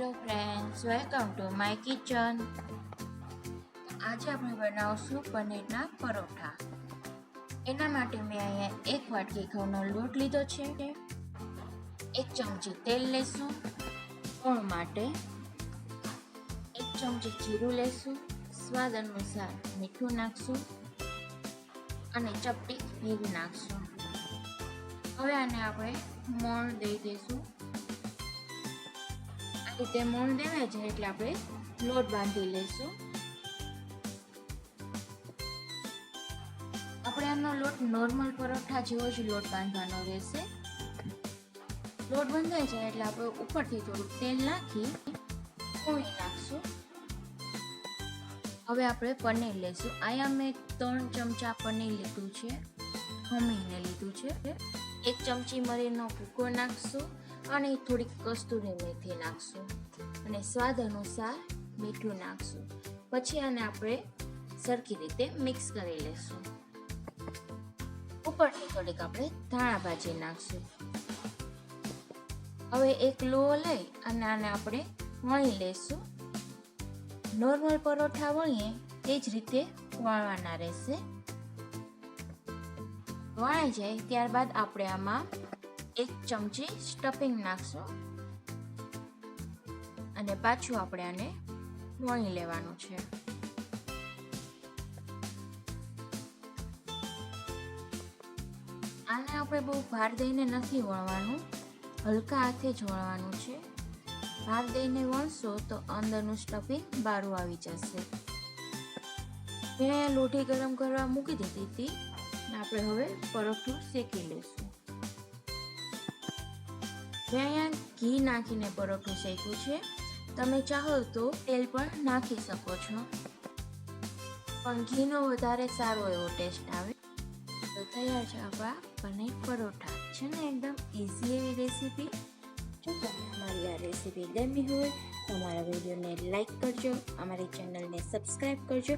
Hello friends, welcome to my kitchen. આજે આપણે બનાવશું પનીરના પરોઠા. એના માટે મેં અહીંયા 1 વાટકી ઘઉંનો લોટ લીધો છે. 1 ચમચી તેલ લેશું કોણ માટે, 1 ચમચી જીરું લેશું, સ્વાદ અનુસાર મીઠું નાખશું અને ચપટી હિંગ નાખશું. હવે આને આપણે મોણ દઈ દઈશું. આ રીતે મોણ દેવાય છે એટલે આપણે લોટ બાંધી લઈશું. આપણે આનો લોટ નોર્મલ પરોઠા જેવો જ લોટ બાંધવાનો રહેશે. લોટ બંધાય છે એટલે આપણે ઉપરથી થોડું તેલ નાખી કોળી નાખશું. હવે આપણે પનીર લઈશું. અહીંયા મેં 3 ચમચા પનીર લીધું છે, ખમીને લીધું છે. 1 ચમચી મરીનો ભૂકો નાખશું અને થોડીક કસ્તુરી મેથી નાખશું અને સ્વાદ અનુસાર મીઠું નાખશું. પછી આને આપણે સરખી રીતે મિક્સ કરી લઈશું. ઉપરથી થોડીક આપણે ધાણા ભાજી નાખશું. હવે એક લોહો લઈ અને આને આપણે વણી લઈશું. નોર્મલ પરોઠા વણીએ તે જ રીતે વણવાના રહેશે. વણાઈ જાય ત્યારબાદ આપણે આમાં 1 ચમચી સ્ટફિંગ નાખશું અને પાછું આપણે આને વણી લેવાનું છે. આને આપણે બહુ ભાર દઈને નથી વણવાનું, હલકા હાથે જ વણવાનું છે. ભાર દઈને વણશો તો અંદરનું સ્ટફિંગ બહાર આવી જશે. મેં લોઢી ગરમ કરવા મૂકી દીધી હતી. આપણે હવે પરોઠું શેકી લઈશું. મેં અહીંયા ઘી નાખીને પરોઠું શેક્યું છે. તમે ચાહો તો તેલ પણ નાખી શકો છો, પણ ઘીનો વધારે સારો એવો ટેસ્ટ આવે. તો તૈયાર છે આપણા પનીર પરોઠા. છે ને એકદમ ઇઝી એવી રેસીપી. જો તમને અમારી આ રેસીપી ગમી હોય તો અમારા વિડીયોને લાઈક કરજો, અમારી ચેનલને સબસ્ક્રાઈબ કરજો.